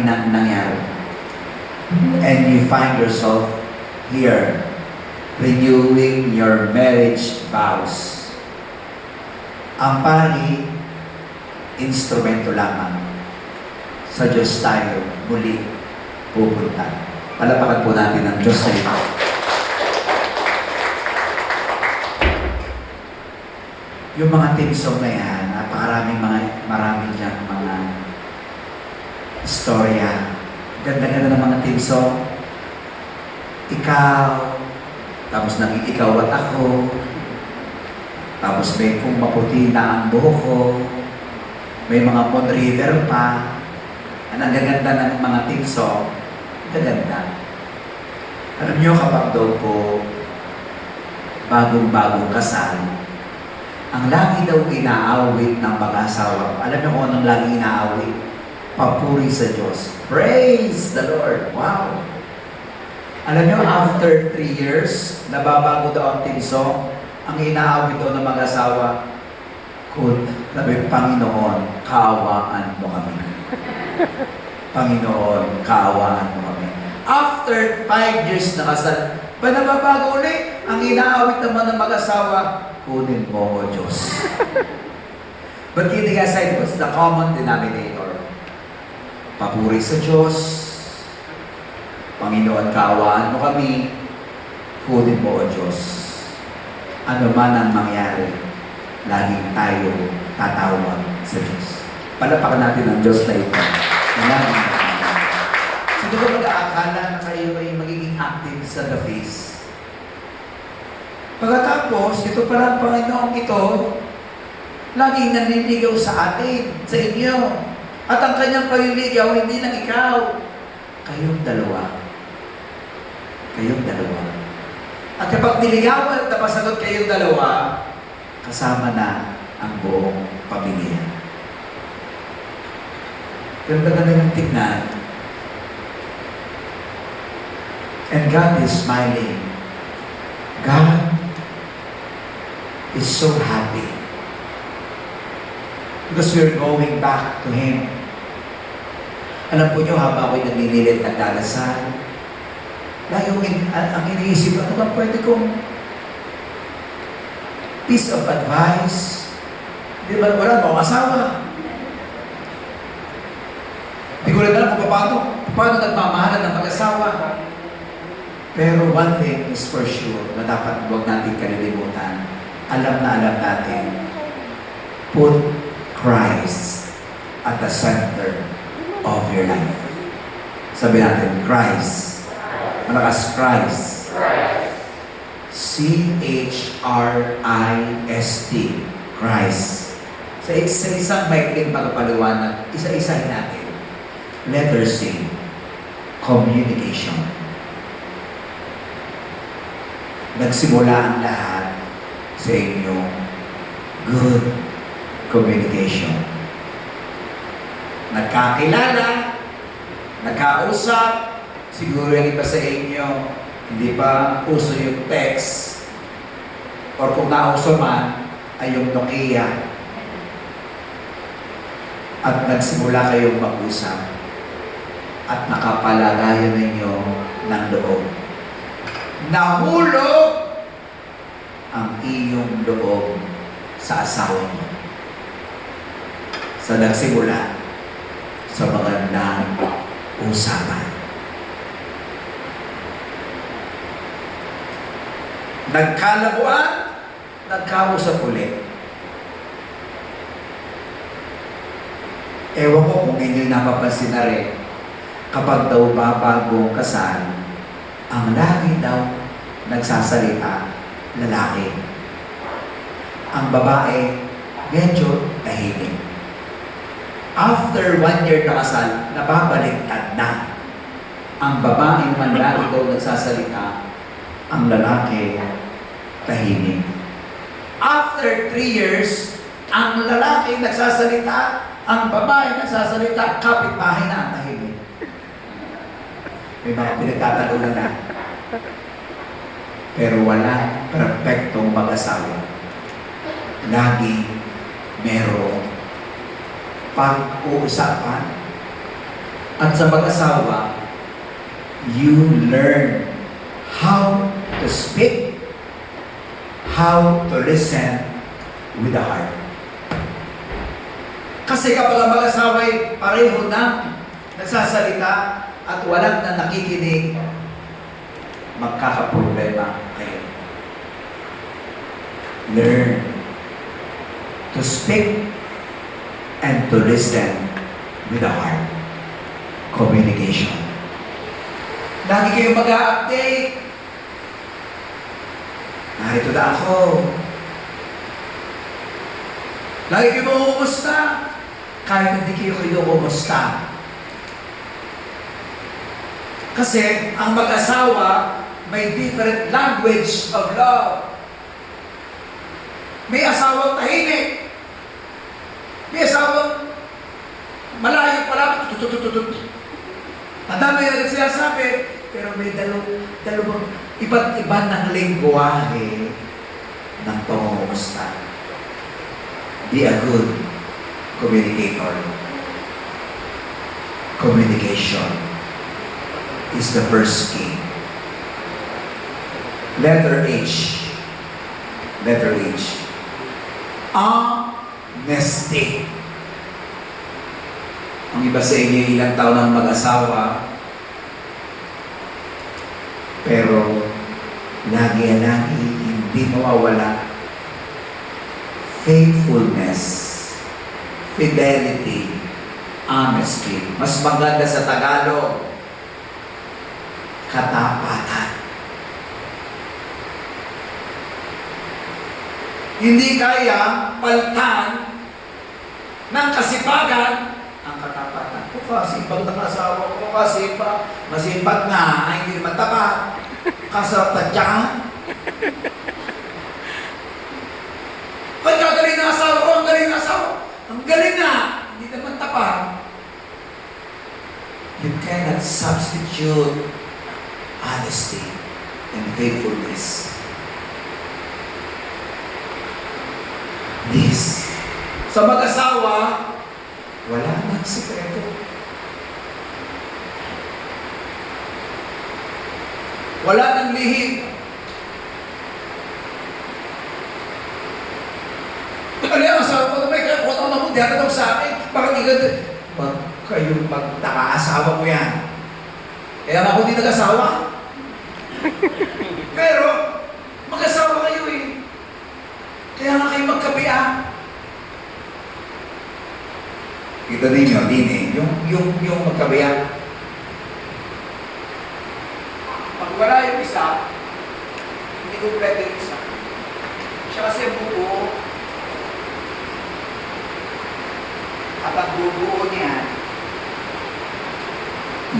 nangyari. And you find yourself here, renewing your marriage vows. Ang pari, instrumento lamang. Sa Diyos tayo muli pupunta. Palapakan po natin ang Diyos sa ito. Yung mga team song na yan, marami dyan mga istorya. Ganda-ganda ng mga team song. Ikaw, tapos naging ikaw at ako, tapos may kung maputi na ang buhok ko, may mga Moon River pa. Ang gaganda ng mga team song, gaganda. Alam nyo, kapag daw po bagong-bagong kasal, ang lagi daw inaawit ng mag-asawa. Alam niyo kung anong lagi inaawit? Papuri sa Diyos. Praise the Lord. Wow! Alam niyo, after 3 years, nababago daw ang team song. Ang inaawit daw ng mag-asawa, sabi, Panginoon, kaawaan mo kami. Panginoon, kaawaan mo kami. After 5 years na kasal, ba nababago ulit? Ang inaawit naman ng mag-asawa, kunin mo, O Diyos. But kidding aside, what's the common denominator? Papuri sa Diyos, Panginoon, kaawaan mo kami, kunin mo, O Diyos. Ano man ang mangyari, laging tayo tatawag sa Diyos. Palapakan natin ang Diyos na ito. Sino ba mag-aakala na kayo ay magiging active sa the face? Pagkatapos, ito pala ang Panginoong ito, laging nanliligaw sa atin, sa inyo. At ang kanyang paliligaw, hindi lang ikaw. Kayong dalawa. Kayong dalawa. At kapag niligawan at napasagot kayong dalawa, kasama na ang buong pamilya. Ganda-ganda ng tignan. And God is smiling. God is so happy because we're going back to Him. Alam po nyo, habang ako'y naglililit ng dalasal, lagi ang iniisip, ano ba pwede kong piece of advice? Di ba, wala akong asawa. Hindi ko rin alam kung paano nagmamahalan ng mag-asawa. Pero one thing is for sure na dapat huwag natin kalilimutan. Alam na alam natin, put Christ at the center of your life. Sabi natin, Christ. Malakas, Christ. C-H-R-I-S-T. Christ. Sa isang maikling pagpapaliwanag, isa-isahin natin. Letter C. Communication. Nagsimula ang lahat sa inyong good communication. Nagkakilala, nagkausap, siguro yung iba sa inyo, hindi pa uso yung text, or kung nauso man, ay yung Nokia. At nagsimula kayong mag-usap, at nakapalagayan ninyo ng loob. Nahulog ang iyong loob sa asawa mo. Sa nagsimula sa magandang usapan. Nagkalabuan, nagkausap ulit. Ewan ko kung inyo'y napapansin na rin, kapag daw bagong kasal, ang lagi daw nagsasalita, lalaki. Ang babae, medyo tahimik. After 1 year na kasal, nababaliktad na. Ang babae man lagi daw nagsasalita, ang lalaki, tahimik. After 3 years, ang lalaki nagsasalita, ang babae nagsasalita, kapitbahay na ang tahimik. May mga pinagtatalunan na. Pero wala perfectong mag-asawa. Lagi merong pag-uusapan At sa mag-asawa, you learn how to speak, how to listen with the heart. Kasi kapag ang mag-asawa ay pareho na nagsasalita at walang na nakikinig, magkakaproblema kayo. Learn to speak and to listen with the heart. Communication. Lagi kayong mag-a-update. Narito na ako. Lagi kayong mamumusta. Kahit hindi kayo kinukumusta. Kasi ang mag-asawa may different language of love. May asawang tahimik. May asawang malayo pala. Tututututut. Ang dami na sinasabi, pero may dalawang iba't iba ng lingwahe ng pangungumusta. Be a good communicator. Communication is the first key. Letter H. Letter H. Honesty. Ang iba sa inyo, ilang taon ng mag-asawa, pero lagi hindi mawawala faithfulness, fidelity, honesty. Mas maganda sa Tagalog, katapatan. Hindi kaya palitan ng kasipagan ang katapatan. Kasipag ng asawa ko, masipag nga, ay hindi naman tapat. Kasapatyan. Ay, kagaling na asawa ko, ang galing na asawa. Ang galing na, hindi naman tapat. You cannot substitute honesty and faithfulness. This. Sa mag-asawa, wala nang sikreto. Wala nang lihim. Ano yung asawa ko na may kakota ko na mo, diyan na sa akin. Bakit ikad? Wag kayong magtaka, asawa ko yan. Kaya nga ako di nag-asawa. Pero, mag-asawa kayo eh. Kaya nga kayo magkabian. Kita ninyo, din yung magkabiyan. Pag wala yung isa, hindi kumpleto yung isa. Siya kasi buo. At ang buo niya,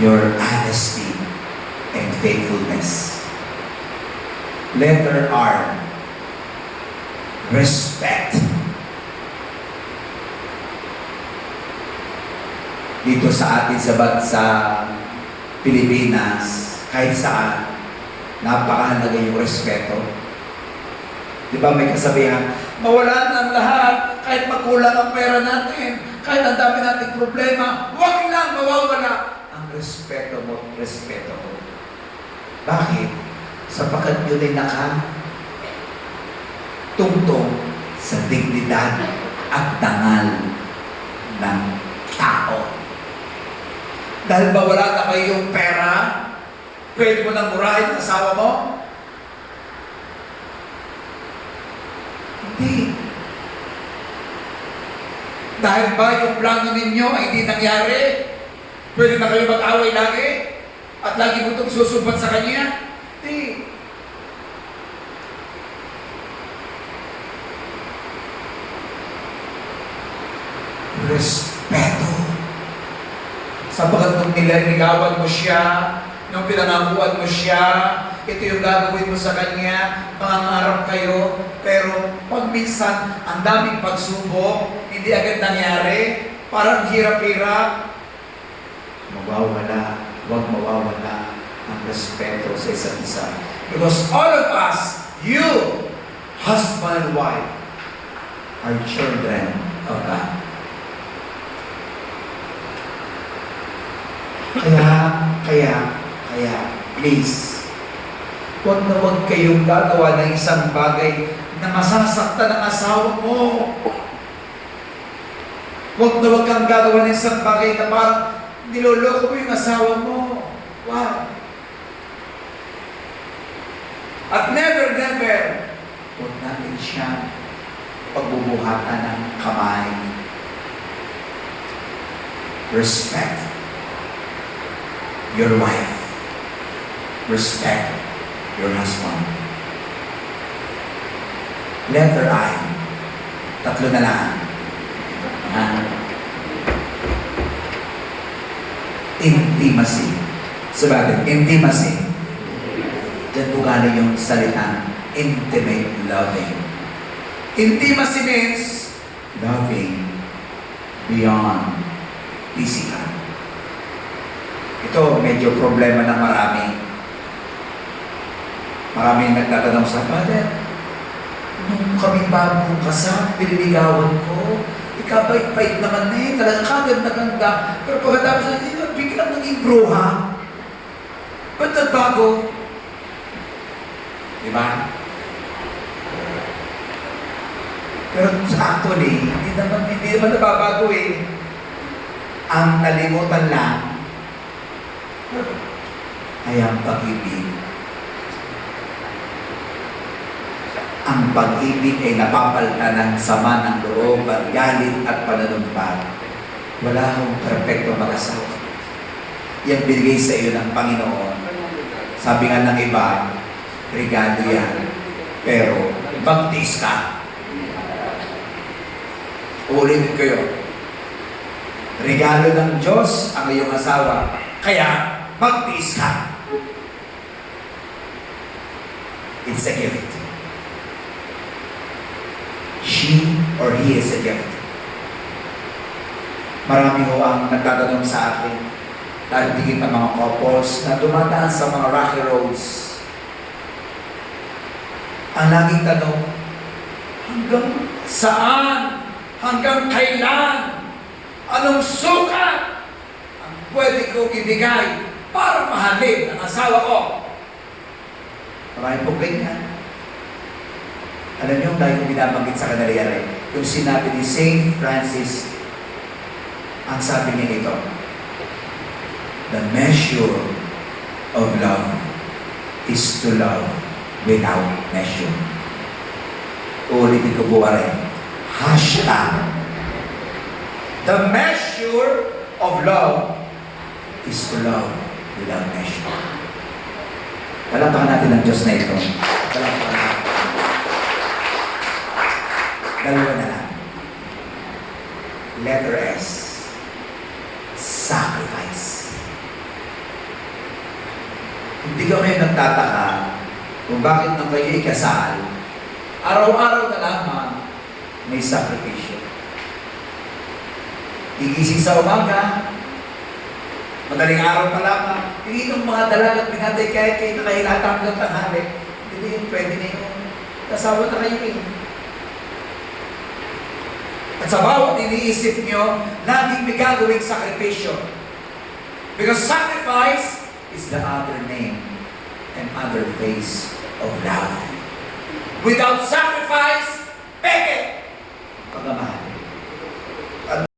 your honesty and faithfulness. Letter R. Respect. Dito sa atin sa Pilipinas, kahit saan, napakahalaga yung respeto. Di ba may kasabihan, mawala na ang lahat, kahit makulang ang pera natin, kahit ang dami nating problema, huwag lang mawawala ang respeto mo, respeto mo. Bakit? Sapagkat yun ay nakatungtong sa dignidad at dangal ng tao. Dahil ba wala na kayong pera, pwede mo nang murahin ang asawa mo? Hindi. Dahil ba yung plano ninyo ay hindi nangyari, pwede na kayo mag-away lagi? At lagi mo itong susumbat sa kanya? Hindi. Respeto. Sabagat nung nililigawan mo siya, nung pinangakuan mo siya, ito yung gagawin mo sa kanya, pangangarap kayo, pero pag minsan, ang daming pagsubok, hindi agad nangyari, parang hirap-hirap, mawawala, huwag mawawala ang respeto sa isa't isa. Because all of us, you, husband and wife, are children of God. Kaya, please, huwag na huwag kayong gagawa ng isang bagay na masasaktan ang asawa mo. Huwag na huwag kang gagawa ng isang bagay na parang niloloko mo yung asawa mo. Wow! At never, huwag natin siya pagbubuhatan ng kamay. Respect your wife. Respect your husband. Letter I. Tatlo na lang. Intimacy. Sabatin, intimacy. Diyan po galing yung salitang intimate loving. Intimacy means loving beyond physical. Ito, medyo problema ng marami. Marami yung nagtatanong sa Father, nung kami bagong kasal, piniligawan ko, ikabait-bait naman eh, talagang kaganda-ganda. Pero pagkatapos na, biglang naging bruha. Ba't nagbago? Diba? Pero actually, hindi naman nababago eh. Ang nalimutan lang ay ang pag-ibig. Ang pag-ibig ay napapalitan ng sama ng loob at galit at pananumpat. Wala akong perfecto mag-asawa. Yan binigay sa iyo ng Panginoon. Sabi nga ng iba, regalo yan. Pero, magtiis ka. Ulitin ko yun. Regalo ng Diyos ang iyong asawa. Kaya, magtiis ka. It's a gift. She or he is a gift. Marami ho ang nagtatanong sa akin, dahil tingin ng mga couples na dumadaan sa mga rocky roads. Ang laging tanong, hanggang saan? Hanggang kailan? Anong sukat ang pwede kong ibigay para mahalin ang asawa ko? Marami po ganyan. Alam niyo, dahil kong binabanggit sa kanila yan, yung sinabi ni Saint Francis, ang sabi niya ito, the measure of love is to love without measure. Ulitin ko po rin. Hashtag. The measure of love is to love without measure. Palampakan natin ang Diyos na ito. Palampakan natin. Dalawa na lang. Letter S. Sacrifice. Hindi ka ngayon nagtataka kung bakit nang kayo ikasal, araw-araw na lamang may sakripisyo. Igising sa umaga, madaling araw pa lamang, ng mga dalagat binatay kahit kayo nakahilata hanggang tanghali. Hindi yun, pwede na yun. Kasawa na kayo eh. At sa bawat iniisip nyo, laging may gagawing sakripisyo. Because sacrifice is the other name and other face of love. Without sacrifice, peke! Pagmamahal.